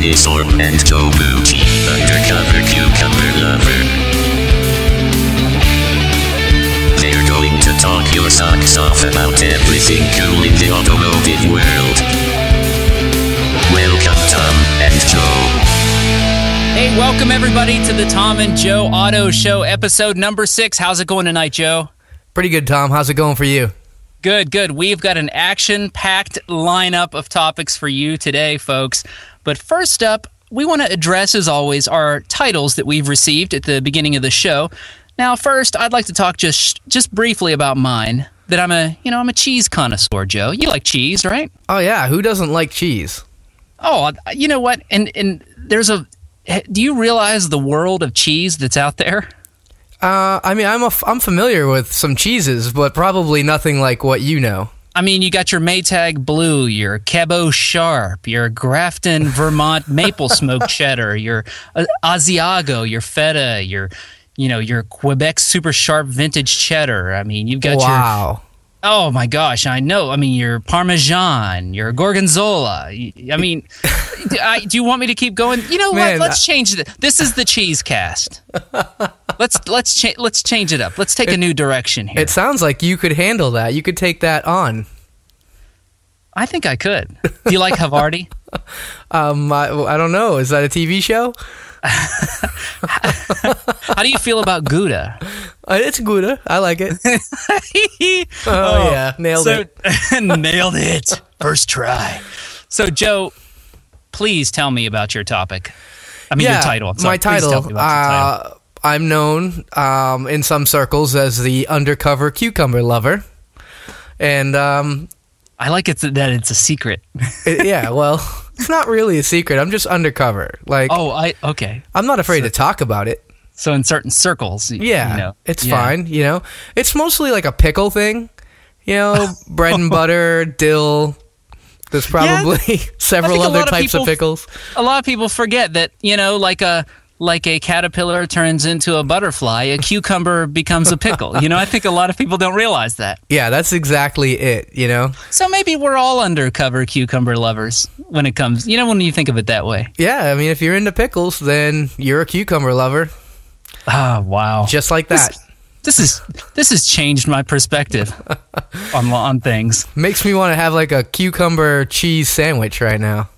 is Orm and Joe Booty, undercover cucumber lover. They're going to talk your socks off about everything cool in the automotive world. Welcome, Tom and Joe. Hey, welcome everybody to the Tom and Joe Auto Show, episode number 6. How's it going tonight, Joe? Pretty good, Tom. How's it going for you? Good, good. We've got an action-packed lineup of topics for you today, folks. But first up, we want to address, as always, our titles that we've received at the beginning of the show. Now, first, I'd like to talk just briefly about mine. That I'm a cheese connoisseur, Joe. You like cheese, right? Oh yeah, who doesn't like cheese? Oh, you know what? And there's a. Do you realize the world of cheese that's out there? I mean, I'm familiar with some cheeses, but probably nothing like what you know. I mean, you got your Maytag Blue, your Cabot Sharp, your Grafton Vermont Maple Smoked Cheddar, your Asiago, your Feta, your Quebec Super Sharp Vintage Cheddar. I mean, you've got Wow. Oh my gosh, I know. I mean, your Parmesan, your Gorgonzola. I mean, do you want me to keep going? You know what? Let's change it. This is the Cheese Cast. Let's change it up. Let's take a new direction here. It sounds like you could handle that. You could take that on. I think I could. Do you like Havarti? I don't know. Is that a TV show? How do you feel about Gouda? It's Gouda. I like it. Yeah, nailed it. Nailed it. First try. So, Joe, please tell me about your topic. I mean, your title. My title. Please tell me about your title. I'm known in some circles as the undercover cucumber lover, and I like it that it's a secret. Yeah, well, it's not really a secret. I'm just undercover. Like, okay. I'm not afraid to talk about it. So in certain circles, it's fine. It's mostly like a pickle thing. Bread and butter, dill. There's probably several other types of pickles. A lot of people forget that like a caterpillar turns into a butterfly, a cucumber becomes a pickle. I think a lot of people don't realize that. Yeah, that's exactly it, So maybe we're all undercover cucumber lovers when it comes, when you think of it that way. Yeah, I mean, if you're into pickles, then you're a cucumber lover. Ah, wow. Just like that. This has changed my perspective on things. Makes me want to have like a cucumber cheese sandwich right now.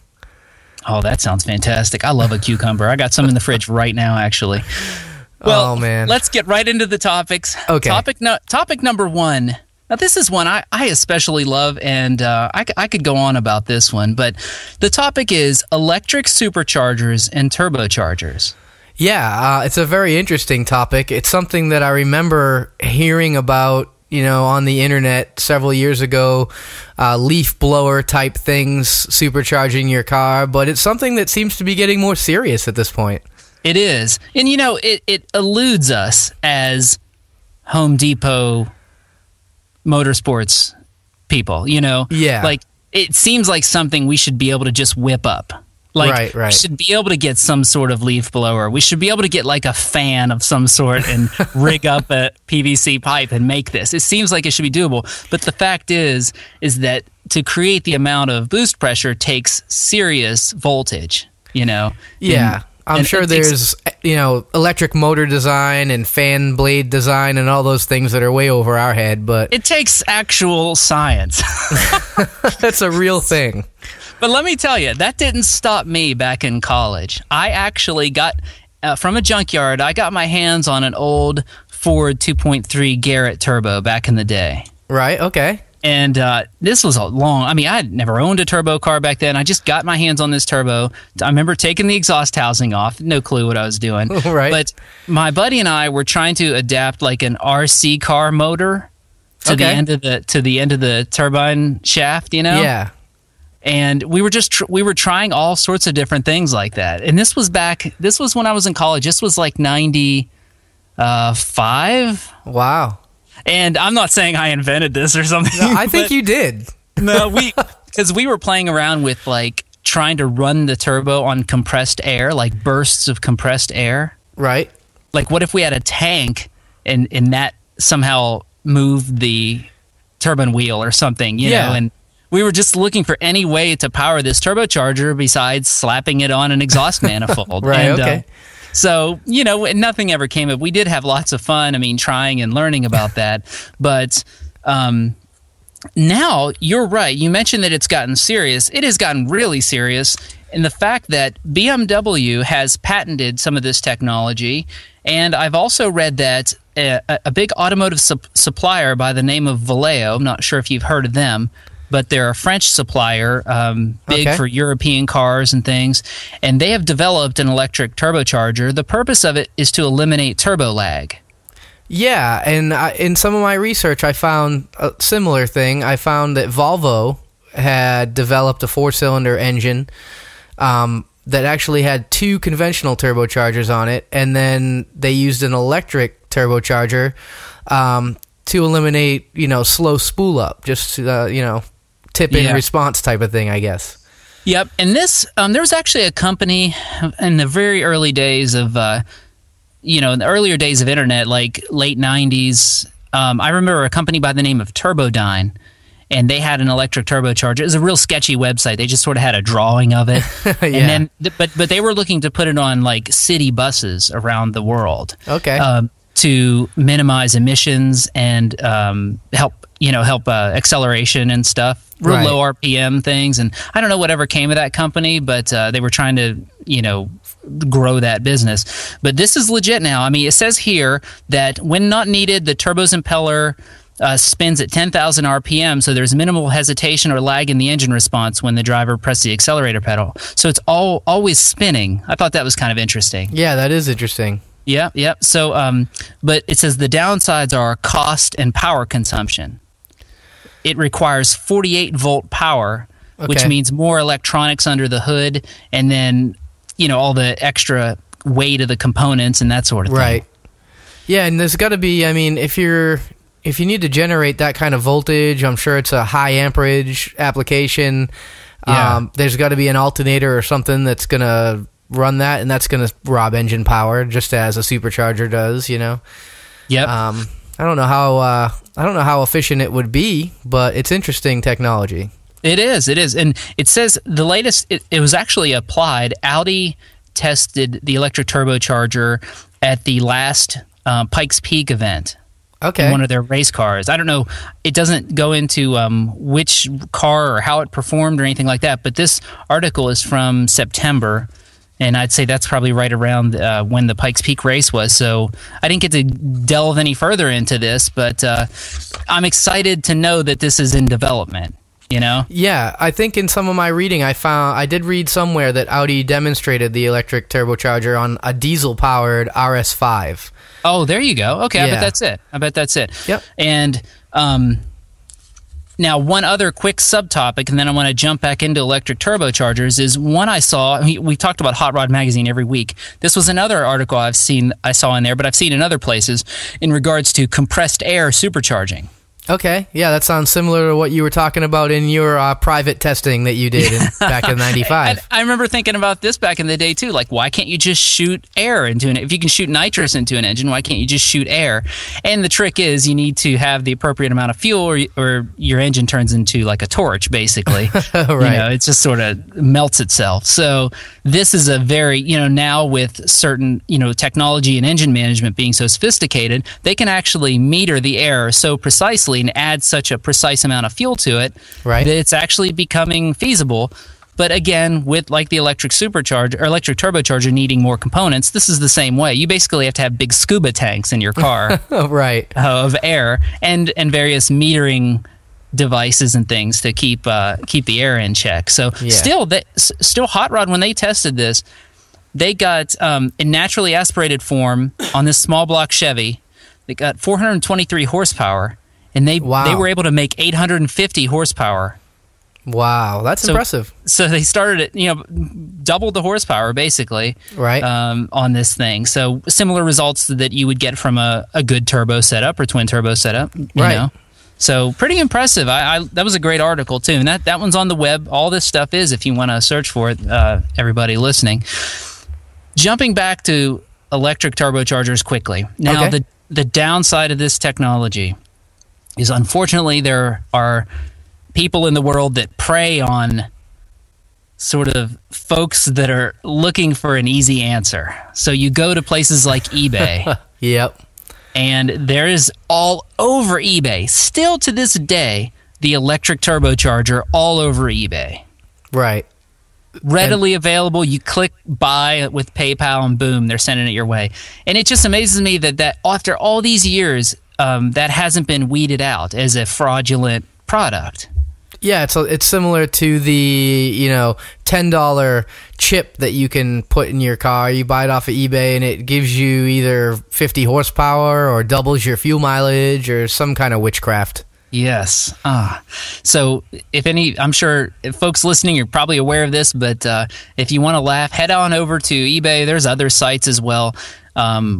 Oh, that sounds fantastic. I love a cucumber. I got some in the fridge right now, actually. Well, man. Let's get right into the topics. Okay. Topic number 1. Now, this is one I especially love, and I could go on about this one, but the topic is electric superchargers and turbochargers. Yeah, it's a very interesting topic. It's something that I remember hearing about on the internet several years ago, leaf blower type things supercharging your car, but it's something that seems to be getting more serious at this point. It is. And it eludes us as Home Depot motorsports people, Yeah. Like, it seems like something we should be able to just whip up. Like, right. We should be able to get some sort of leaf blower. We should be able to get like a fan of some sort and rig up a PVC pipe and make this. It seems like it should be doable. But the fact is that to create the amount of boost pressure takes serious voltage, Yeah. I'm sure there's, electric motor design and fan blade design and all those things that are way over our head, but it takes actual science. That's a real thing. But let me tell you, that didn't stop me back in college. I actually got, from a junkyard, I got my hands on an old Ford 2.3 Garrett turbo back in the day. Right, okay. And this was I had never owned a turbo car back then. I just got my hands on this turbo. I remember taking the exhaust housing off. No clue what I was doing. Right. But my buddy and I were trying to adapt like an RC car motor to the end of the turbine shaft, Yeah. And we were trying all sorts of different things like that. And this was when I was in college. This was like 95. Wow. And I'm not saying I invented this or something. No, I think you did. No, because we were playing around with like trying to run the turbo on compressed air, like bursts of compressed air. Right. Like, what if we had a tank and that somehow moved the turbine wheel or something, you know? And we were just looking for any way to power this turbocharger besides slapping it on an exhaust manifold. Right, and, okay. So, nothing ever came of it. We did have lots of fun, trying and learning about that. But now, you're right. You mentioned that it's gotten serious. It has gotten really serious. And the fact that BMW has patented some of this technology, and I've also read that a big automotive supplier by the name of Valeo, I'm not sure if you've heard of them, but they're a French supplier, big for European cars and things, and they have developed an electric turbocharger. The purpose of it is to eliminate turbo lag. Yeah, and in some of my research, I found a similar thing. I found that Volvo had developed a 4-cylinder engine that actually had 2 conventional turbochargers on it, and then they used an electric turbocharger to eliminate, slow spool up, just tip in response type of thing, I guess. Yep, and this there was actually a company in the very early days of in the earlier days of internet, like late 90s. I remember a company by the name of Turbodyne, and they had an electric turbocharger. It was a real sketchy website. They just sort of had a drawing of it. And then, but they were looking to put it on like city buses around the world. Okay. To minimize emissions and help acceleration and stuff. Real low RPM things. And I don't know whatever came of that company, but they were trying to, grow that business. But this is legit now. It says here that when not needed, the turbo's impeller spins at 10,000 RPM, so there's minimal hesitation or lag in the engine response when the driver presses the accelerator pedal. So it's always spinning. I thought that was kind of interesting. Yeah, that is interesting. Yeah. So, but it says the downsides are cost and power consumption. It requires 48-volt power, which means more electronics under the hood, and then all the extra weight of the components and that sort of thing. Right. Yeah, and there's got to be. If you need to generate that kind of voltage, I'm sure it's a high amperage application. Yeah. There's got to be an alternator or something that's going to run that, and that's going to rob engine power, just as a supercharger does. Yep. I don't know how efficient it would be, but it's interesting technology. It is, and it says the latest. It was actually applied. Audi tested the electric turbocharger at the last Pikes Peak event. Okay. In one of their race cars. I don't know. It doesn't go into which car or how it performed or anything like that. But this article is from September. And I'd say that's probably right around when the Pikes Peak race was. So I didn't get to delve any further into this, but I'm excited to know that this is in development, Yeah, I think in some of my reading I did read somewhere that Audi demonstrated the electric turbocharger on a diesel-powered RS5. Oh, there you go. Okay, I bet that's it. Yep. And now, one other quick subtopic, and then I want to jump back into electric turbochargers, is one I saw. We talked about Hot Rod Magazine every week. This was another article I saw in there, but I've seen in other places in regards to compressed air supercharging. Okay, yeah, that sounds similar to what you were talking about in your private testing that you did back in '95. I remember thinking about this back in the day too. Like, why can't you just shoot air into an? If you can shoot nitrous into an engine, why can't you just shoot air? And the trick is, you need to have the appropriate amount of fuel, or your engine turns into like a torch, basically. Right. It just sort of melts itself. So this is a very, now with certain, technology and engine management being so sophisticated, they can actually meter the air so precisely and add such a precise amount of fuel to it that it's actually becoming feasible. But again, with like the electric supercharger or electric turbocharger needing more components, this is the same way. You basically have to have big scuba tanks in your car of air and various metering devices and things to keep the air in check. So still Hot Rod, when they tested this, they got in naturally aspirated form on this small block Chevy, they got 423 horsepower. And they were able to make 850 horsepower. Wow, that's impressive. So they started at, doubled the horsepower, basically, on this thing. So similar results that you would get from a good turbo setup or twin turbo setup, you know. So pretty impressive. That was a great article, too. And that one's on the web. All this stuff is, if you want to search for it, everybody listening. Jumping back to electric turbochargers quickly. Now, the downside of this technology is, unfortunately, there are people in the world that prey on sort of folks that are looking for an easy answer. So you go to places like eBay. Yep. And there is all over eBay, still to this day, the electric turbocharger all over eBay. Right. Readily available. You click buy with PayPal and boom, they're sending it your way. And it just amazes me that after all these years, that hasn't been weeded out as a fraudulent product. Yeah, it's similar to the $10 chip that you can put in your car. You buy it off of eBay, and it gives you either 50 horsepower or doubles your fuel mileage or some kind of witchcraft. Yes. So I'm sure folks listening are probably aware of this, but if you want to laugh, head on over to eBay. There's other sites as well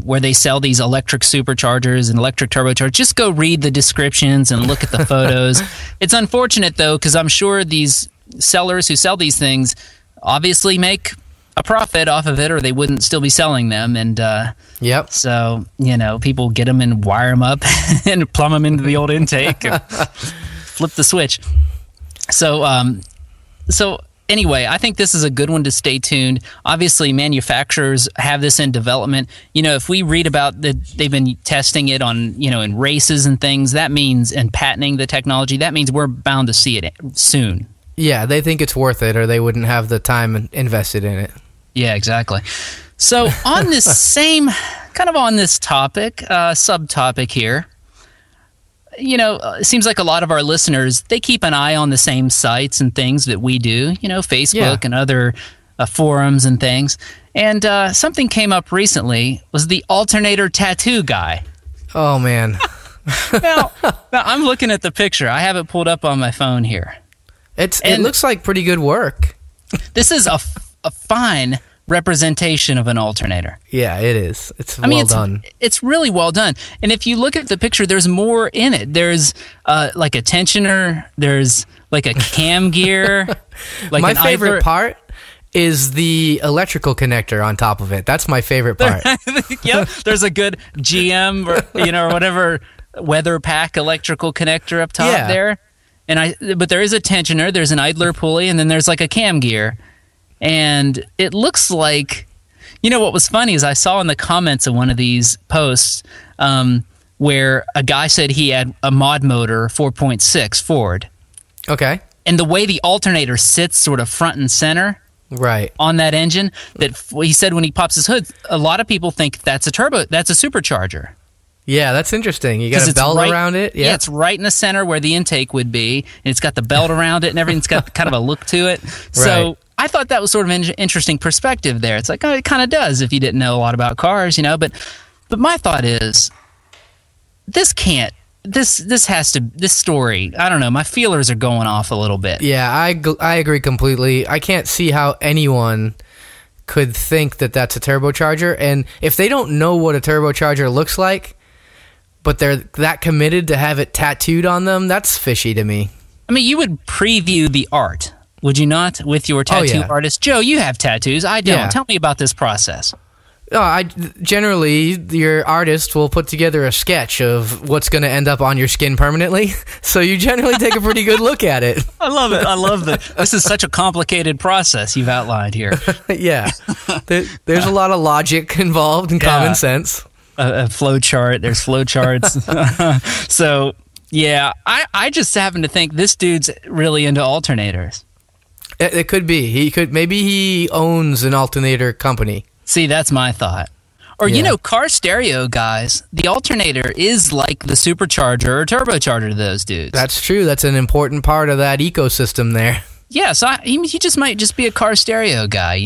where they sell these electric superchargers and electric turbochargers. Just go read the descriptions and look at the photos. It's unfortunate, though, because I'm sure these sellers who sell these things obviously make a profit off of it, or they wouldn't still be selling them. And yep. So, people get them and wire them up and plumb them into the old intake and flip the switch. So anyway, I think this is a good one to stay tuned. Obviously, manufacturers have this in development. If we read about that they've been testing it on, in races and things, that means, and patenting the technology, that means we're bound to see it soon. Yeah, they think it's worth it, or they wouldn't have the time invested in it. Yeah, exactly. So on this on this topic, subtopic here, it seems like a lot of our listeners, they keep an eye on the same sites and things that we do, Facebook and other forums and things. And something came up recently, was the alternator tattoo guy. Oh, man. now, I'm looking at the picture. I have it pulled up on my phone here. It looks like pretty good work. This is a fine representation of an alternator. Yeah, it is. It's well done. It's really well done. And if you look at the picture, there's more in it. There's like a tensioner. There's like a cam gear. Like my favorite part is the electrical connector on top of it. That's my favorite part. Yep. There's a good GM or whatever weather pack electrical connector up top there. But there is a tensioner. There's an idler pulley, and then there's like a cam gear. And it looks like, what was funny is I saw in the comments of one of these posts where a guy said he had a mod motor 4.6 Ford. Okay. And the way the alternator sits sort of front and center on that engine, that he said when he pops his hood, a lot of people think that's a supercharger. Yeah, that's interesting. You got a belt around it? Yeah, it's right in the center where the intake would be, and it's got the belt around it and everything's got kind of a look to it. So I thought that was sort of an interesting perspective there. It's like, it kind of does if you didn't know a lot about cars, but my thought is, this story, I don't know, my feelers are going off a little bit. Yeah, I agree completely. I can't see how anyone could think that that's a turbocharger, and if they don't know what a turbocharger looks like, but they're that committed to have it tattooed on them, that's fishy to me. I mean, you would preview the art, would you not, with your tattoo artist? Joe, you have tattoos. I don't. Yeah. Tell me about this process. Generally, your artist will put together a sketch of what's going to end up on your skin permanently, so you generally take a pretty good look at it. I love it. I love that. This is such a complicated process you've outlined here. Yeah. There's a lot of logic involved and common sense. A flow chart. There's flow charts. So, yeah, I just happen to think this dude's really into alternators. It could be. Maybe he owns an alternator company. See, that's my thought. Or, car stereo guys, the alternator is like the supercharger or turbocharger to those dudes. That's true. That's an important part of that ecosystem there. Yeah, so he just might just be a car stereo guy,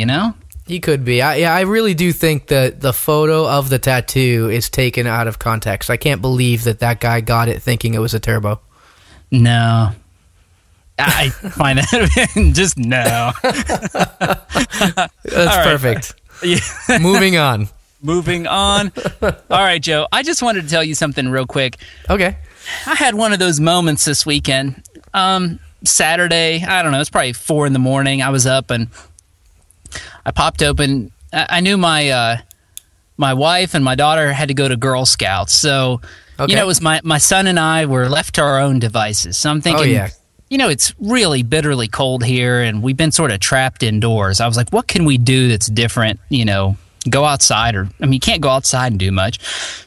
He could be. I really do think that the photo of the tattoo is taken out of context. I can't believe that guy got it thinking it was a turbo. No. I find that just no. That's perfect. Yeah. Moving on. All right, Joe. I just wanted to tell you something real quick. Okay. I had one of those moments this weekend. Saturday, I don't know, it's probably 4 a.m. I was up and I popped open. I knew my wife and my daughter had to go to Girl Scouts. So, it was my son and I were left to our own devices. So I'm thinking, it's really bitterly cold here, and we've been sort of trapped indoors. I was like, what can we do that's different? Go outside, you can't go outside and do much.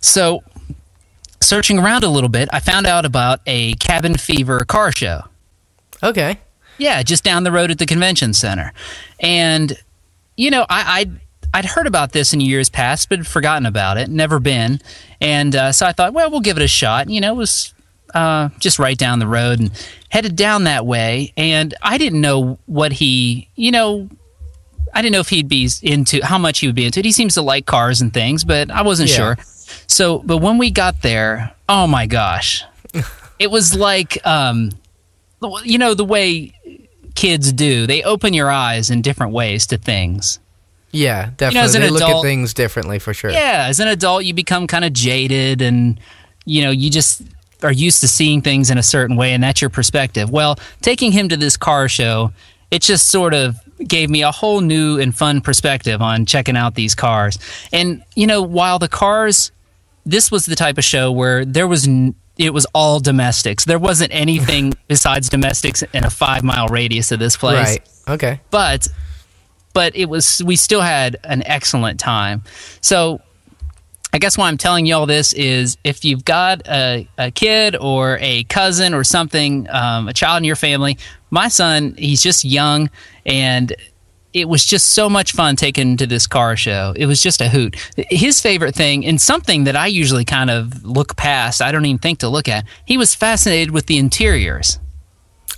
So, searching around a little bit, I found out about a Cabin Fever car show. Okay. Yeah, just down the road at the convention center. And, I'd heard about this in years past, but had forgotten about it, never been. And so I thought, well, we'll give it a shot. It was just right down the road, and headed down that way. And I didn't know what I didn't know if he'd be into, how much he would be into it. He seems to like cars and things, but I wasn't sure. So, but when we got there, oh my gosh, it was like, the way kids do. They open your eyes in different ways to things. Yeah, definitely. As an they adult, look at things differently, for sure. Yeah, as an adult, you become kind of jaded, and you just are used to seeing things in a certain way, and that's your perspective. Well, taking him to this car show, it just sort of gave me a whole new and fun perspective on checking out these cars. And while the cars, this was the type of show where it was all domestics. There wasn't anything besides domestics in a 5-mile radius of this place. Right. Okay. But we still had an excellent time. So I guess why I'm telling you all this is, if you've got a kid or a cousin or something, a child in your family, my son, he's just young, and it was just so much fun taking him to this car show. It was just a hoot. His favorite thing, and something that I usually kind of look past, I don't even think to look at, he was fascinated with the interiors.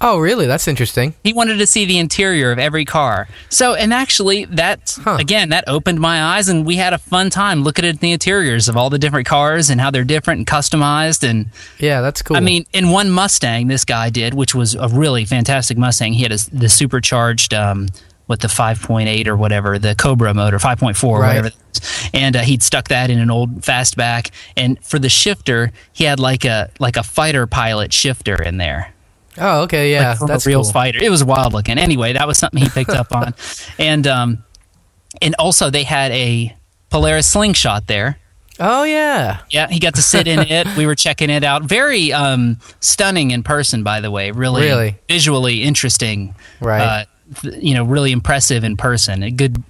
Oh, really? That's interesting. He wanted to see the interior of every car. So, and actually, again, that opened my eyes, and we had a fun time looking at the interiors of all the different cars and how they're different and customized. And yeah, that's cool. In one Mustang, this guy did, which was a really fantastic Mustang. He had the supercharged, with the 5.8 or whatever, the Cobra motor, 5.4 or whatever. And he'd stuck that in an old fastback. And for the shifter, he had like a fighter pilot shifter in there. Oh, okay, yeah, that's a real cool fighter. It was wild looking. Anyway, that was something he picked up on, and also they had a Polaris slingshot there. Oh yeah, yeah. He got to sit in it. We were checking it out. Very stunning in person, by the way. Really visually interesting. Right. Really impressive in person. A good,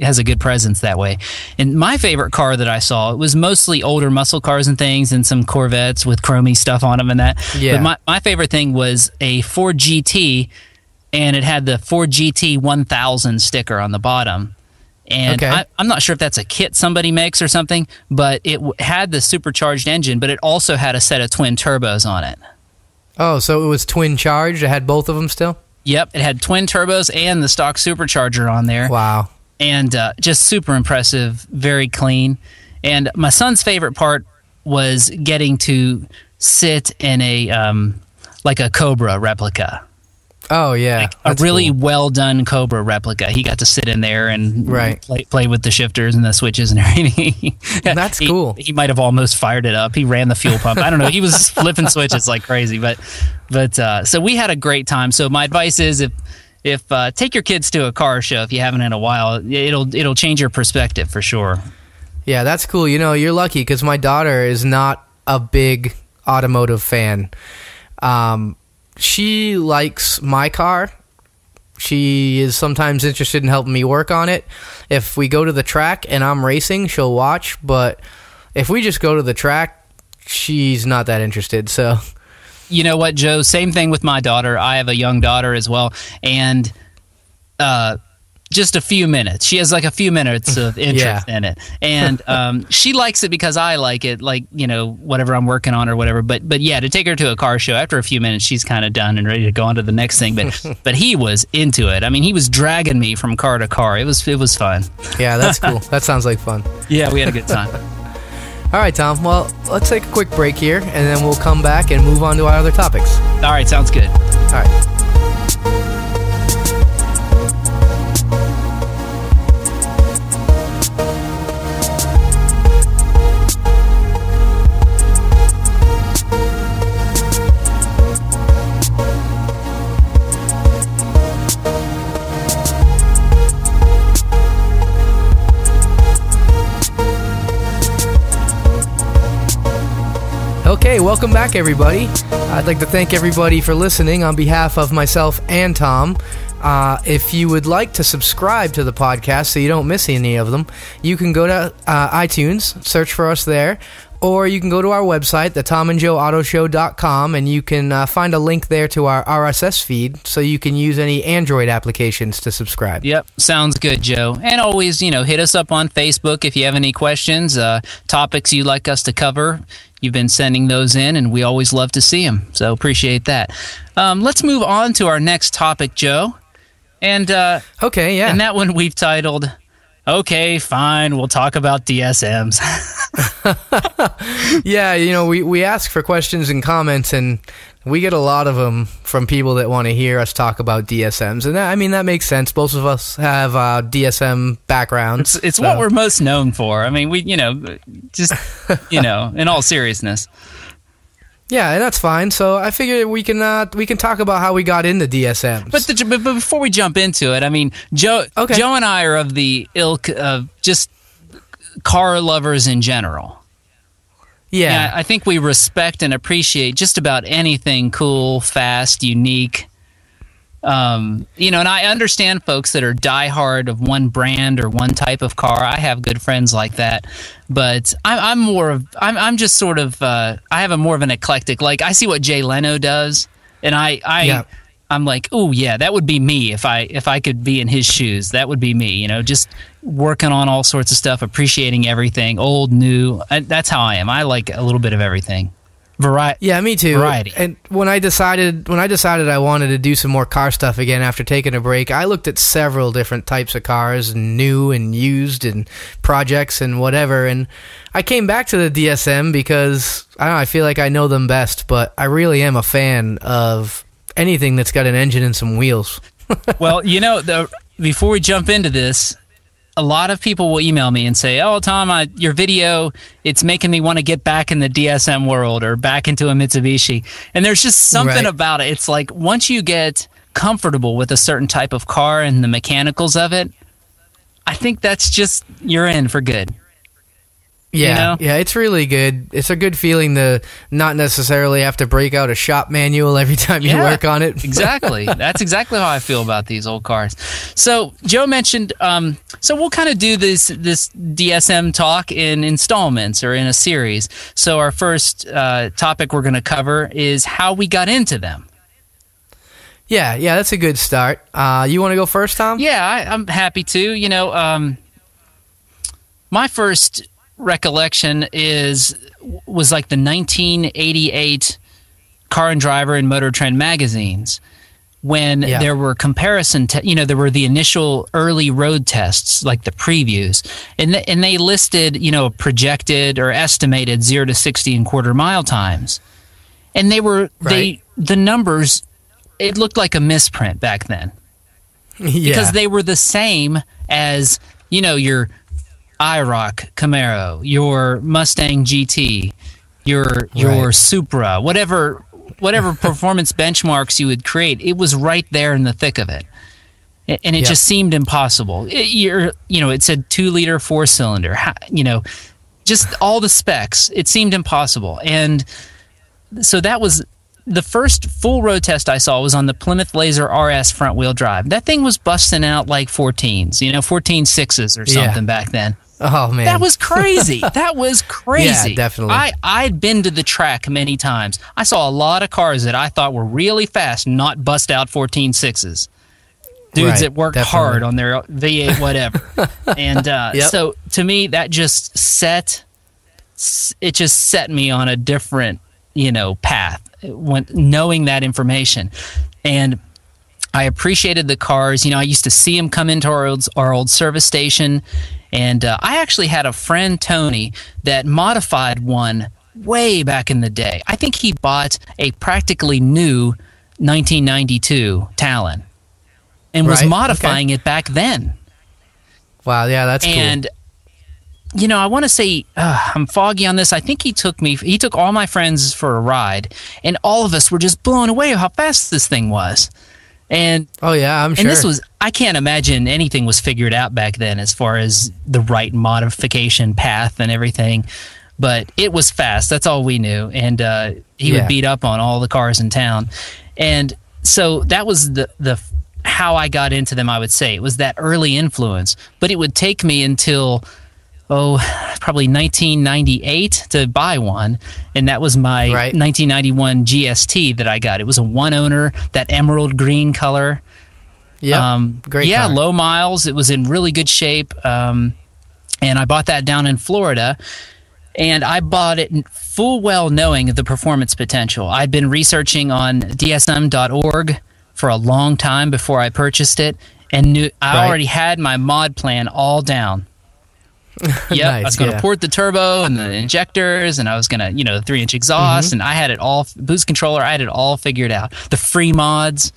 has a good presence that way. And my favorite car that I saw, it was mostly older muscle cars and things, and some Corvettes with chromey stuff on them and that. Yeah. But my favorite thing was a Ford GT, and it had the Ford GT 1000 sticker on the bottom. And I'm not sure if that's a kit somebody makes or something, but it had the supercharged engine, but it also had a set of twin turbos on it. Oh, so it was twin charged? It had both of them still? Yep, it had twin turbos and the stock supercharger on there. Wow. And just super impressive, very clean. And my son's favorite part was getting to sit in a Cobra replica. Oh yeah, like a really well done Cobra replica. He got to sit in there and play with the shifters and the switches and everything. That's cool. He might have almost fired it up. He ran the fuel pump. I don't know. He was flipping switches like crazy. But so we had a great time. So my advice is, if take your kids to a car show if you haven't in a while. It'll change your perspective for sure. Yeah, that's cool. You're lucky, because my daughter is not a big automotive fan. She likes my car. She is sometimes interested in helping me work on it. If we go to the track and I'm racing, she'll watch. But if we just go to the track, she's not that interested. So, you know what, Joe? Same thing with my daughter. I have a young daughter as well. And just a few minutes. She has like a few minutes of interest in it. And she likes it because I like it, whatever I'm working on or whatever. But yeah, to take her to a car show, after a few minutes, she's kind of done and ready to go on to the next thing. But he was into it. I mean, he was dragging me from car to car. It was fun. Yeah, that's cool. That sounds like fun. Yeah, we had a good time. All right, Tom. Well, let's take a quick break here, and then we'll come back and move on to our other topics. All right, sounds good. All right. Okay, welcome back, everybody. I'd like to thank everybody for listening on behalf of myself and Tom. If you would like to subscribe to the podcast so you don't miss any of them, you can go to iTunes, search for us there, or you can go to our website, thetomandjoeautoshow.com, and you can find a link there to our RSS feed so you can use any Android applications to subscribe. Yep, sounds good, Joe. And always, hit us up on Facebook if you have any questions, topics you'd like us to cover. You've been sending those in, and we always love to see them, so appreciate that. Let's move on to our next topic, Joe. And okay, yeah. And that one we've titled, "Okay, fine, we'll talk about DSMs." Yeah, we ask for questions and comments, and we get a lot of them from people that want to hear us talk about DSMs. And that makes sense. Both of us have DSM backgrounds. It's what we're most known for. I mean, in all seriousness. Yeah, and that's fine. So I figured we can talk about how we got into DSMs. But before we jump into it, I mean, Joe and I are of the ilk of just car lovers in general. Yeah, I think we respect and appreciate just about anything cool, fast, unique. And I understand folks that are diehard of one brand or one type of car. I have good friends like that, but I'm I have a more of an eclectic. Like, I see what Jay Leno does, and I'm like, oh yeah, that would be me if I could be in his shoes. That would be me. Just working on all sorts of stuff, appreciating everything, old, new. That's how I am. I like a little bit of everything. Variety. Yeah, me too. Variety. And when I decided I wanted to do some more car stuff again after taking a break, I looked at several different types of cars, new and used, and projects and whatever. And I came back to the DSM because I feel like I know them best, but I really am a fan of anything that's got an engine and some wheels. Well, before we jump into this, a lot of people will email me and say, "Oh, Tom, your video, it's making me want to get back in the DSM world or back into a Mitsubishi." And there's just something about it. It's like once you get comfortable with a certain type of car and the mechanicals of it, I think that's just, you're in for good. Yeah, yeah, it's really good. It's a good feeling to not necessarily have to break out a shop manual every time you work on it. Exactly. That's exactly how I feel about these old cars. So Joe mentioned, so we'll kind of do this DSM talk in installments or in a series. So our first topic we're going to cover is how we got into them. Yeah, that's a good start. You want to go first, Tom? Yeah, I'm happy to. My first recollection was like the 1988 Car and Driver and Motor Trend magazines, when there were there were the initial early road tests, like the previews, and they listed projected or estimated 0 to 60 and quarter mile times, and the numbers, it looked like a misprint back then, because they were the same as your IROC Camaro, your Mustang GT, your Supra, whatever performance benchmarks you would create, it was right there in the thick of it, and it just seemed impossible. It said 2-liter 4-cylinder, just all the specs. It seemed impossible, and so that was the first full road test I saw was on the Plymouth Laser RS front wheel drive. That thing was busting out like 14s, 14 6s or something back then. Oh man, that was crazy. That was crazy. Yeah, definitely. I'd been to the track many times. I saw a lot of cars that I thought were really fast not bust out 14 6s. Dudes that worked hard on their V8 whatever. And so to me, that just set me on a different path when knowing that information. And I appreciated the cars. I used to see them come into our old service station. And I actually had a friend, Tony, that modified one way back in the day. I think he bought a practically new 1992 Talon and was modifying it back then. Wow, yeah, that's cool. And, I want to say, I'm foggy on this. I think he took all my friends for a ride, and all of us were just blown away how fast this thing was. And I'm sure. And this was, I can't imagine anything was figured out back then as far as the right modification path and everything. but it was fast. That's all we knew. And he would beat up on all the cars in town. And so that was the how I got into them, I would say. It was that early influence. But it would take me until, probably 1998 to buy one. And that was my 1991 GST that I got. It was a one-owner, that emerald green color. Yeah, great car. Low miles. It was in really good shape. And I bought that down in Florida. And I bought it full well knowing the performance potential. I'd been researching on dsm.org for a long time before I purchased it, and knew I already had my mod plan all down. Nice, I was going to port the turbo and the injectors, and I was going to, the 3-inch exhaust, and I had it all, boost controller, I had it all figured out. The free mods.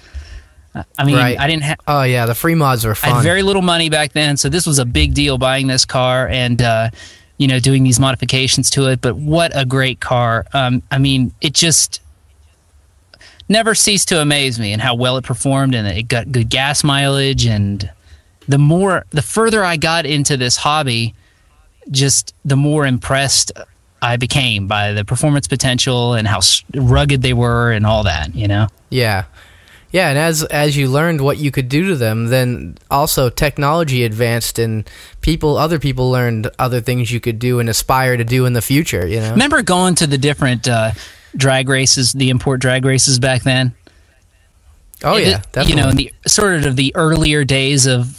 I mean, I didn't have... Oh, yeah, the free mods were fun. I had very little money back then, so this was a big deal buying this car, and... doing these modifications to it, but what a great car. I mean, it just never ceased to amaze me and how well it performed, and it got good gas mileage. And the further I got into this hobby, just the more impressed I became by the performance potential and how rugged they were and all that, Yeah. Yeah, and as you learned what you could do to them, then also technology advanced, and other people learned other things you could do and aspire to do in the future. Remember going to the different drag races, the import drag races back then? Oh yeah, definitely. In the sort of the earlier days of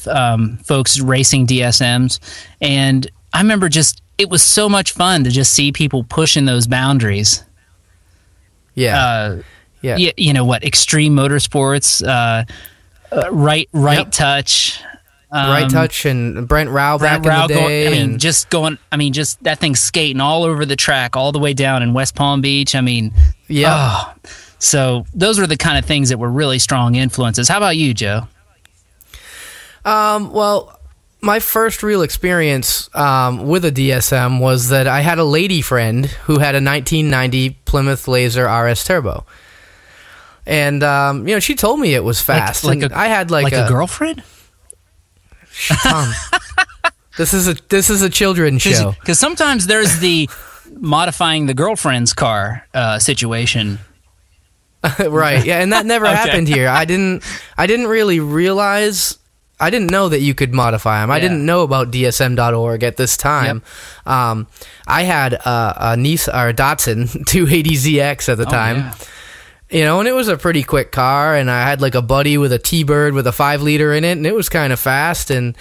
folks racing DSMs, and I remember it was so much fun to just see people pushing those boundaries. Yeah. Yeah, Extreme Motorsports, Right Touch, Right Touch, and Brent Rao back in the day. Just that thing skating all over the track, all the way down in West Palm Beach. So those were the kind of things that were really strong influences. How about you, Joe? Well, my first real experience with a DSM was that I had a lady friend who had a 1990 Plymouth Laser RS Turbo. And she told me it was fast. I had a girlfriend. Tom, this is a children's show. Because sometimes there's the modifying the girlfriend's car situation. Right. Yeah, and that never happened here. I didn't really realize. I didn't know that you could modify them. I didn't know about DSM.org at this time. Yep. I had a Datsun 280ZX at the time. Yeah. And it was a pretty quick car, and I had a buddy with a T-Bird with a 5-liter in it, and it was kind of fast. And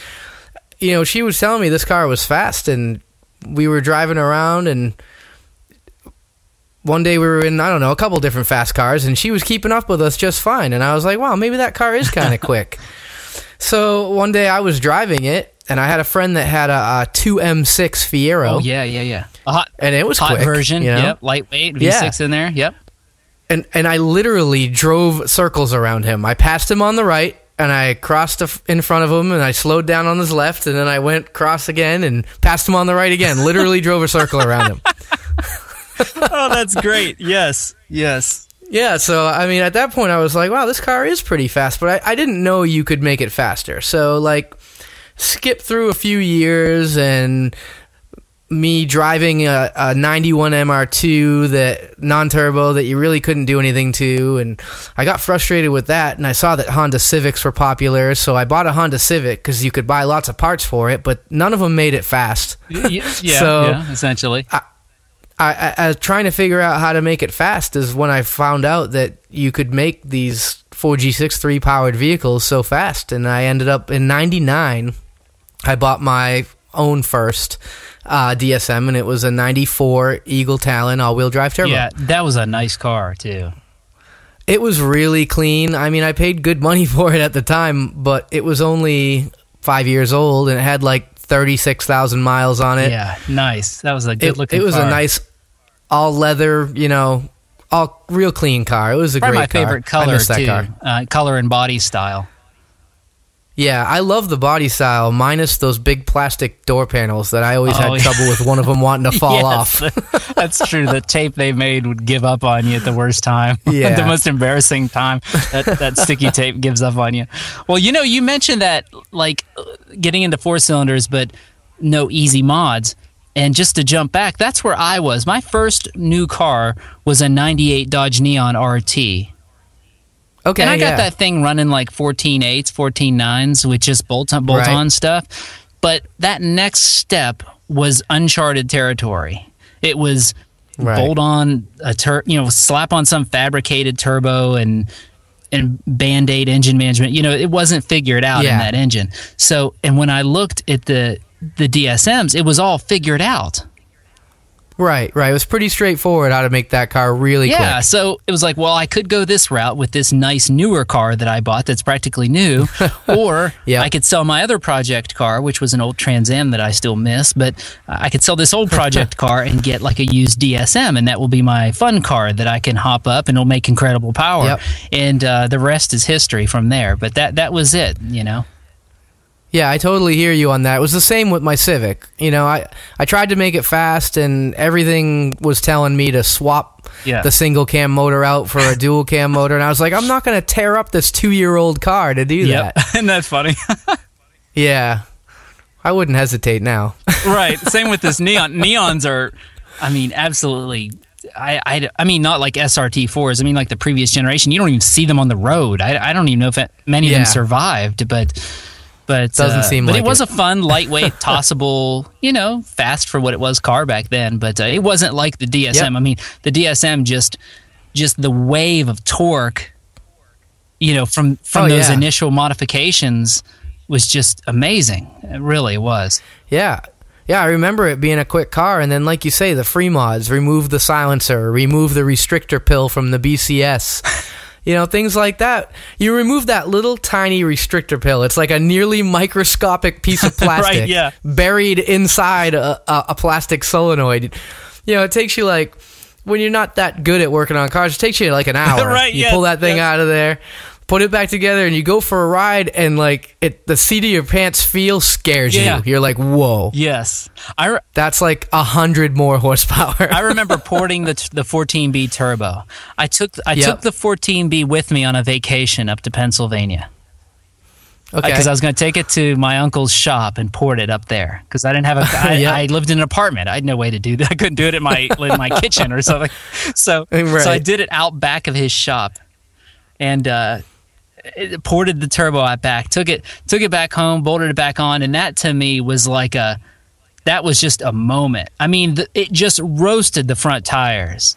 she was telling me this car was fast, and we were driving around, and one day we were in, a couple different fast cars, and she was keeping up with us just fine. And I was like, wow, maybe that car is kind of quick. So one day I was driving it, and I had a friend that had a 2M6 Fiero. Oh, yeah. And it was hot quick. Version, yep, lightweight, V6 in there, yep. And I literally drove circles around him. I passed him on the right, and I crossed in front of him, and I slowed down on his left, and then I went cross again and passed him on the right again. Literally drove a circle around him. Oh, that's great. Yes. Yeah, so, at that point, I was like, wow, this car is pretty fast, but I didn't know you could make it faster. So, skip through a few years, and me driving a 91 MR2 that non-turbo that you really couldn't do anything to, and I got frustrated with that, and I saw that Honda Civics were popular, so I bought a Honda Civic because you could buy lots of parts for it, but none of them made it fast. Yeah, essentially. I trying to figure out how to make it fast is when I found out that you could make these 4G63 powered vehicles so fast, and I ended up in 99. I bought my own first DSM, and it was a 94 Eagle Talon all-wheel drive turbo. Yeah, that was a nice car, too. It was really clean. I paid good money for it at the time, but it was only 5 years old, and it had 36,000 miles on it. Yeah, nice. That was a good-looking car. It was a nice all-leather, all real clean car. It was a great car. My favorite color, too. Car. Color and body style. Yeah, I love the body style, minus those big plastic door panels that I always had trouble with one of them wanting to fall off. That's true. The tape they made would give up on you at the worst time. Yeah. The most embarrassing time. That sticky tape gives up on you. Well, you mentioned that, getting into 4 cylinders, but no easy mods. And just to jump back, that's where I was. My first new car was a 98 Dodge Neon RT. Okay, and I got that thing running like 14.8s, 14.9s with just bolt-on stuff. But that next step was uncharted territory. It was bolt on slap on some fabricated turbo and Band-Aid engine management. It wasn't figured out in that engine. So, and when I looked at the DSMs, it was all figured out. Right. It was pretty straightforward how to make that car really quick. Yeah, so it was like, well, I could go this route with this nice newer car that I bought that's practically new, or I could sell my other project car, which was an old Trans Am that I still miss, but I could sell this old project car and get like a used DSM, and that will be my fun car that I can hop up and it'll make incredible power. Yep. And the rest is history from there. But that was it, Yeah, I totally hear you on that. It was the same with my Civic. I tried to make it fast, and everything was telling me to swap the single cam motor out for a dual cam motor, and I was like, I'm not going to tear up this 2-year-old car to do that. Isn't that funny? Yeah, I wouldn't hesitate now. Right. Same with this Neon. Neons are, absolutely. I mean, not like SRT4s. I mean, like the previous generation. You don't even see them on the road. I don't even know if many of them survived, but doesn't seem like it was a fun, lightweight, tossable, fast for what it was car back then. But it wasn't like the DSM. Yep. I mean, the DSM just the wave of torque, from those initial modifications was just amazing. It really was. Yeah. Yeah, I remember it being a quick car, and then, like you say, the free mods, remove the silencer, remove the restrictor pill from the BCS. Things like that. You remove that little tiny restrictor pill. It's like a nearly microscopic piece of plastic buried inside a plastic solenoid. It takes you like, when you're not that good at working on cars, it takes you like an hour. You pull that thing out of there, put it back together, and you go for a ride, and like the seat of your pants feel scares you. You're like, whoa. Yes. That's like 100 more horsepower. I remember porting the 14B turbo. I took the 14B with me on a vacation up to Pennsylvania. Okay. Because I was going to take it to my uncle's shop and port it up there. Because I didn't have I lived in an apartment. I had no way to do that. I couldn't do it in my kitchen or something. So I did it out back of his shop. And it ported the turbo out back, took it back home, bolted it back on, and that to me was like that was just a moment. I mean, it just roasted the front tires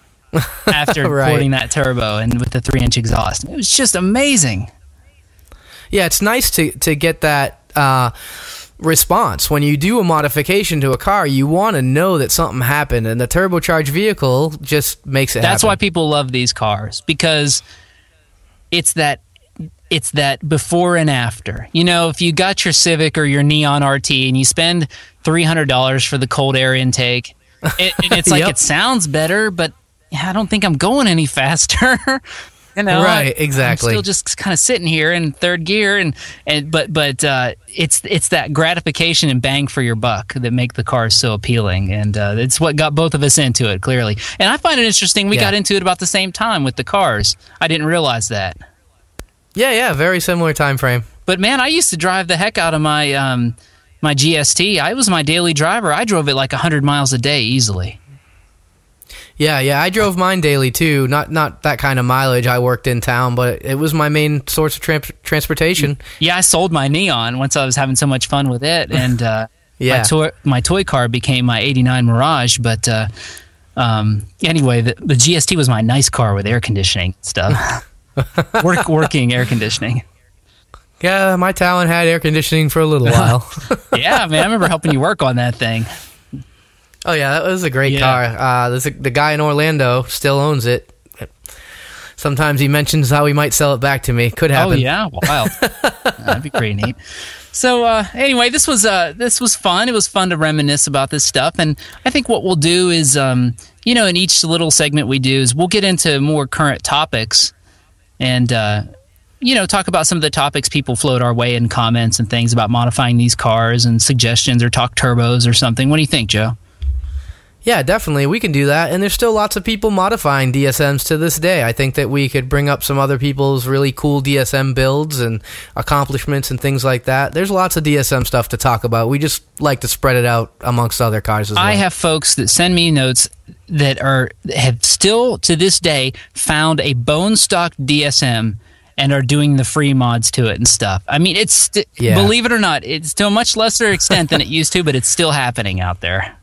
after porting that turbo and with the 3-inch exhaust. It was just amazing. Yeah, it's nice to get that response. When you do a modification to a car, you want to know that something happened, and the turbocharged vehicle just makes it happen. That's why people love these cars, because it's that before and after. If you got your Civic or your Neon RT and you spend $300 for the cold air intake, and it's like it sounds better, but I don't think I'm going any faster. Right, exactly. I'm still just kind of sitting here in third gear, but it's that gratification and bang for your buck that make the cars so appealing, and it's what got both of us into it, clearly. And I find it interesting we got into it about the same time with the cars. I didn't realize that. Yeah, very similar time frame. But man, I used to drive the heck out of my my GST. I was my daily driver. I drove it like 100 miles a day easily. Yeah, I drove mine daily too. Not that kind of mileage. I worked in town, but it was my main source of transportation. Yeah, I sold my Neon once I was having so much fun with it, and my toy car became my '89 Mirage. But anyway, the GST was my nice car with air conditioning stuff. Working air conditioning. Yeah, my Talon had air conditioning for a little while. Yeah, man, I remember helping you work on that thing. Oh yeah, that was a great car. The guy in Orlando still owns it. Sometimes he mentions how he might sell it back to me. Could happen. Oh yeah, wild. That'd be pretty neat. So anyway, this was fun. It was fun to reminisce about this stuff, and I think what we'll do is, in each little segment we do is we'll get into more current topics, and talk about some of the topics people float our way in comments and things about modifying these cars and suggestions, or talk turbos or something. What do you think, Joe? Yeah, definitely. We can do that. And there's still lots of people modifying DSMs to this day. I think that we could bring up some other people's really cool DSM builds and accomplishments and things like that. There's lots of DSM stuff to talk about. We just like to spread it out amongst other cars as well. I have folks that send me notes that have still, to this day, found a bone stock DSM and are doing the free mods to it and stuff. I mean, believe it or not, it's to a much lesser extent than it used to, but it's still happening out there.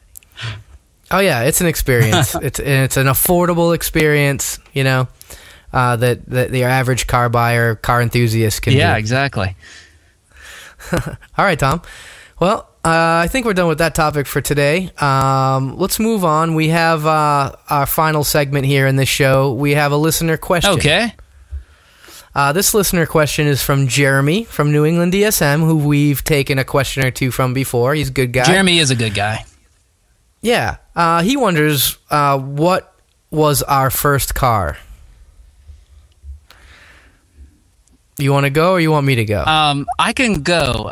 Oh yeah, it's an experience. It's an affordable experience, that the average car buyer, car enthusiast can do. Yeah, exactly. All right, Tom. Well, I think we're done with that topic for today. Let's move on. We have our final segment here in this show. We have a listener question. Okay. This listener question is from Jeremy from New England DSM, who we've taken a question or two from before. He's a good guy. Jeremy is a good guy. Yeah. He wonders, what was our first car? You want to go or you want me to go? I can go.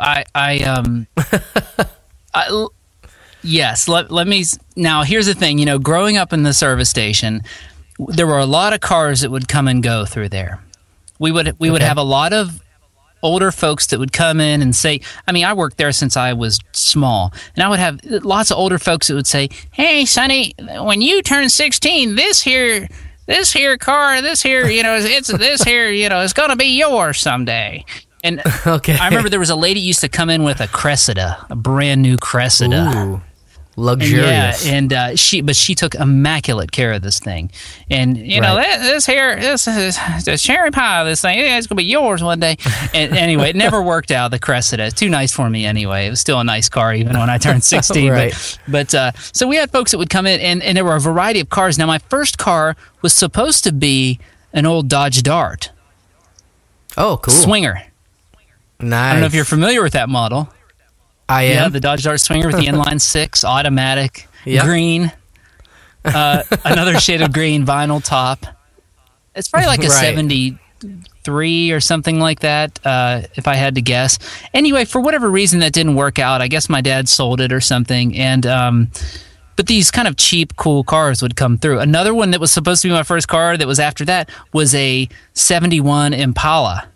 Yes. Let me. Now, here's the thing. Growing up in the service station, there were a lot of cars that would come and go through there. We would have a lot of older folks that would come in and say, I worked there since I was small, and I would have lots of older folks that would say, "Hey, Sonny, when you turn 16, this here car, it's going to be yours someday." And okay. I remember there was a lady used to come in with a Cressida, a brand new Cressida. Ooh, luxurious. And she took immaculate care of this thing. And this is the cherry pie. This thing, it's gonna be yours one day. And anyway, it never worked out. The Cressida, it's too nice for me anyway. It was still a nice car even when I turned 16. Right. But so we had folks that would come in, and there were a variety of cars. Now my first car was supposed to be an old Dodge Dart. Oh, cool. Swinger. Nice. I don't know if you're familiar with that model. I am. Yeah, the Dodge Dart Swinger with the inline 6, automatic, yep. Green, another shade of green, vinyl top. It's probably like a 73 or something like that, if I had to guess. Anyway, for whatever reason, that didn't work out. I guess my dad sold it or something. And but these kind of cheap, cool cars would come through. Another one that was supposed to be my first car that was after that was a 71 Impala.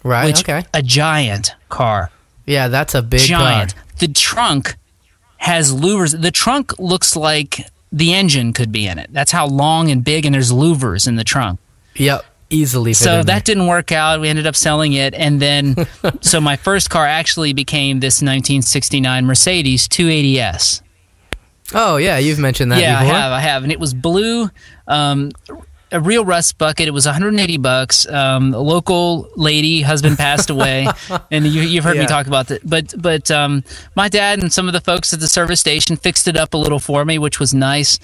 Right, okay. A giant car. Yeah, that's a big giant car. The trunk has louvers. The trunk looks like the engine could be in it. That's how long and big, and there's louvers in the trunk. Yep, easily fit So in that didn't work out. We ended up selling it, and then so my first car actually became this 1969 Mercedes 280S. Oh yeah, you've mentioned that before. Yeah, I have, and it was blue. A real rust bucket. It was $180. A local lady, husband passed away, and you've heard me talk about that. But my dad and some of the folks at the service station fixed it up a little for me, which was nice.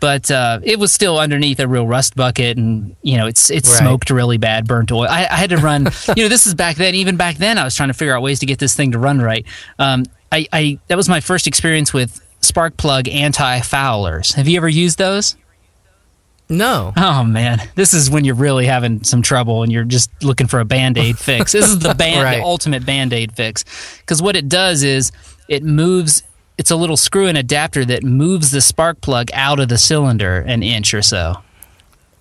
But it was still underneath a real rust bucket, and it smoked really bad, burnt oil. I had to run. This is back then. Even back then, I was trying to figure out ways to get this thing to run right. That was my first experience with spark plug anti-foulers. Have you ever used those? No. Oh, man. This is when you're really having some trouble and you're just looking for a Band-Aid fix. This is the the ultimate Band-Aid fix. Because what it does is it moves, it's a little screw and adapter that moves the spark plug out of the cylinder an inch or so.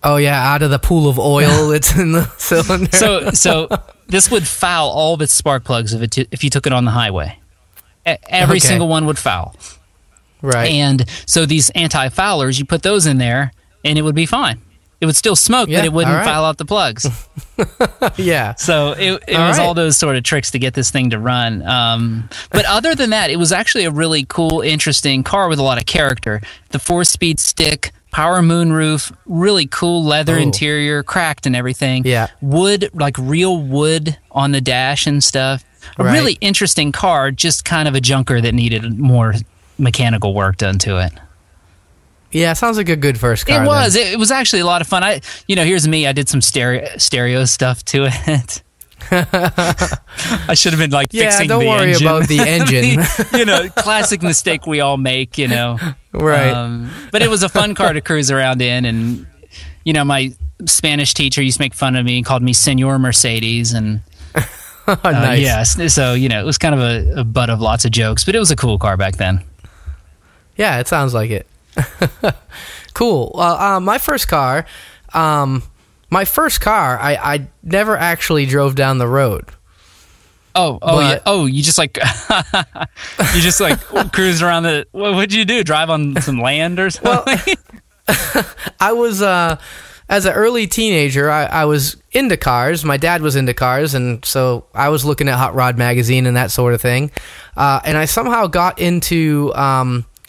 Oh, yeah, out of the pool of oil that's in the cylinder. So this would foul all of its spark plugs if you took it on the highway. Every single one would foul. Right. And so these anti-foulers, you put those in there, and it would be fine. It would still smoke, but it wouldn't foul out the plugs. Yeah. So it was all those sort of tricks to get this thing to run. But other than that, it was actually a really cool, interesting car with a lot of character. The 4-speed stick, power moonroof, really cool leather interior, cracked and everything. Yeah. Wood, like real wood on the dash and stuff. A really interesting car, just kind of a junker that needed more mechanical work done to it. Yeah, sounds like a good first car. It was. It was actually a lot of fun. Here's me. I did some stereo stuff to it. I should have been fixing the engine. Yeah, don't worry about the engine. Classic mistake we all make. Right. But it was a fun car to cruise around in, and my Spanish teacher used to make fun of me and called me Senor Mercedes, and nice. Yes. So it was kind of a butt of lots of jokes, but it was a cool car back then. Yeah, it sounds like it. Cool. Well, my first car, I never actually drove down the road. You just like cruise around the. What'd you do? Drive on some land or something? Well, I was as an early teenager. I was into cars. My dad was into cars, and so I was looking at Hot Rod magazine and that sort of thing. And I somehow got into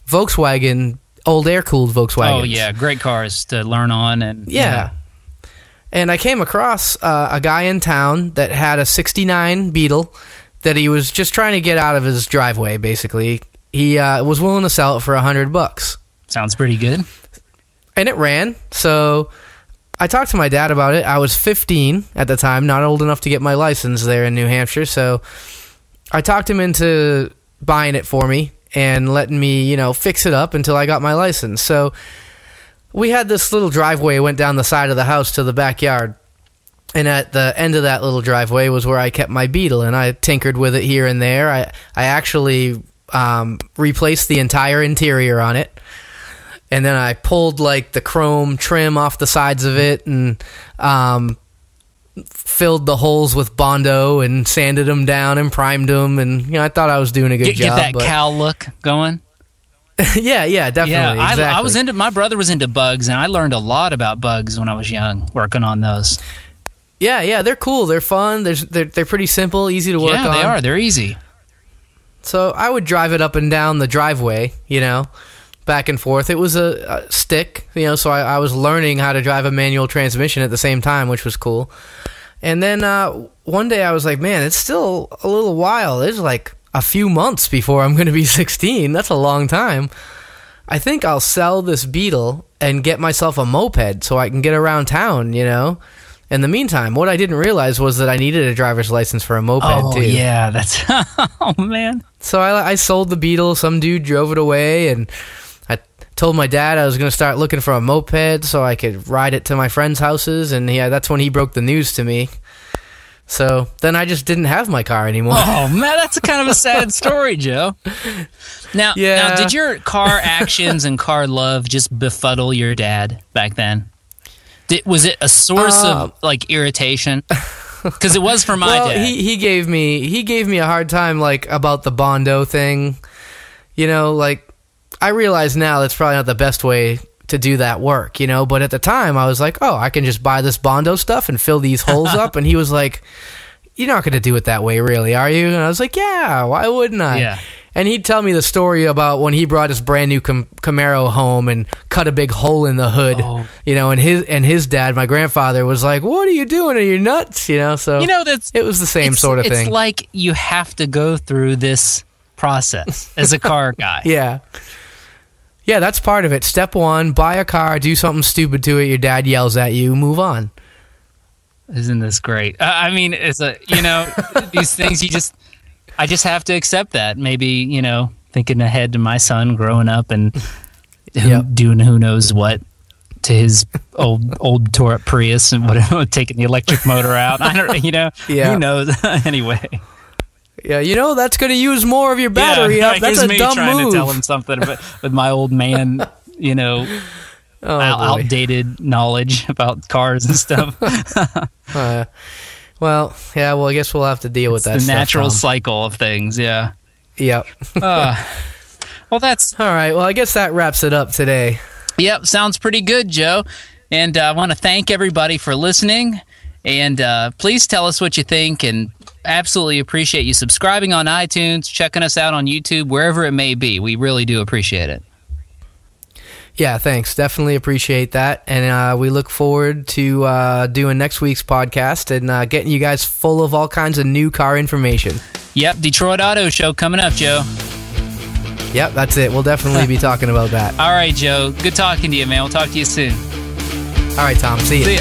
Volkswagen, old air-cooled Volkswagens. Oh yeah, great cars to learn on, and yeah. And I came across a guy in town that had a '69 Beetle that he was just trying to get out of his driveway. Basically, he was willing to sell it for $100. Sounds pretty good. And it ran. So I talked to my dad about it. I was 15 at the time, not old enough to get my license there in New Hampshire. So I talked him into buying it for me and letting me, fix it up until I got my license. So we had this little driveway, went down the side of the house to the backyard. And at the end of that little driveway was where I kept my Beetle, and I tinkered with it here and there. I actually replaced the entire interior on it. And then I pulled like the chrome trim off the sides of it and filled the holes with Bondo and sanded them down and primed them. And I thought I was doing a good job. Get that cow look going. yeah, definitely. Yeah, exactly. I was into. My brother was into bugs, and I learned a lot about bugs when I was young, working on those. Yeah, they're cool. They're fun. They're pretty simple, easy to work on. Yeah, they are. They're easy. So I would drive it up and down the driveway, back and forth. It was a stick, so I was learning how to drive a manual transmission at the same time, which was cool. And then one day I was like, man, it's still a little while. There's like a few months before I'm going to be 16. That's a long time. I think I'll sell this Beetle and get myself a moped so I can get around town, In the meantime, what I didn't realize was that I needed a driver's license for a moped, too. Oh, yeah, that's... oh, man. So I sold the Beetle. Some dude drove it away, and I told my dad I was going to start looking for a moped so I could ride it to my friends' houses, and that's when he broke the news to me. So then I just didn't have my car anymore. Oh, man, that's kind of a sad story, Joe. Now, did your car actions and car love just befuddle your dad back then? Was it a source of irritation? Because it was for my dad. He gave me a hard time about the Bondo thing. I realize now that's probably not the best way to do that work, but at the time I was like, oh, I can just buy this Bondo stuff and fill these holes up. And he was like, you're not going to do it that way, really, are you? And I was like, yeah, why wouldn't I? Yeah. And he'd tell me the story about when he brought his brand new Camaro home and cut a big hole in the hood, and his dad, my grandfather, was like, what are you doing? Are you nuts? So it was the same sort of thing. It's like you have to go through this process as a car guy. Yeah, that's part of it. Step one, buy a car, do something stupid to it, your dad yells at you, move on. Isn't this great? I mean, it's these things I just have to accept that. Maybe, thinking ahead to my son growing up and doing who knows what to his old tore up Prius and whatever, taking the electric motor out. I don't, who knows? Anyway. Yeah, that's going to use more of your battery up. That's a me dumb trying move. to tell him something with my old man, outdated knowledge about cars and stuff. I guess we'll have to deal with that. The stuff, natural Tom. cycle of things, yeah. Yep. Well, that's... All right, well, I guess that wraps it up today. Yep, sounds pretty good, Joe. And I want to thank everybody for listening. And please tell us what you think, and absolutely appreciate you subscribing on iTunes, checking us out on YouTube, wherever it may be. We really do appreciate it. Yeah, thanks. Definitely appreciate that. And we look forward to doing next week's podcast and getting you guys full of all kinds of new car information. Yep, Detroit Auto Show coming up, Joe. Yep, that's it. We'll definitely be talking about that. All right, Joe. Good talking to you, man. We'll talk to you soon. All right, Tom. See you. See ya.